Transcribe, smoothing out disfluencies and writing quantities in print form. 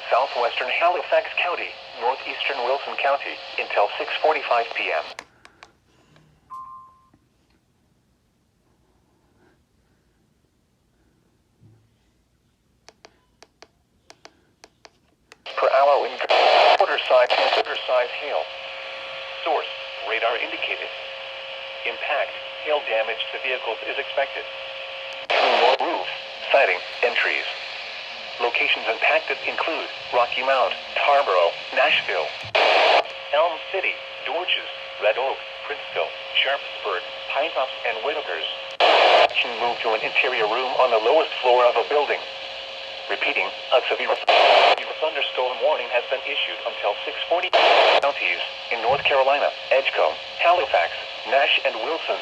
southwestern Halifax County, northeastern Wilson County, until 6:45 p.m. Per hour wind, quarter size hail. Source, radar indicated. Impact, hail damage to vehicles is expected. Through roof, siding, and trees. Locations impacted include Rocky Mount, Tarboro, Nashville, Elm City, Dorches, Red Oak, Princeville, Sharpsburg, Pinetops, and Whitakers. Action moved to an interior room on the lowest floor of a building. Repeating, a severe thunderstorm warning has been issued until 6:40 counties in North Carolina, Edgecombe, Halifax, Nash, and Wilson.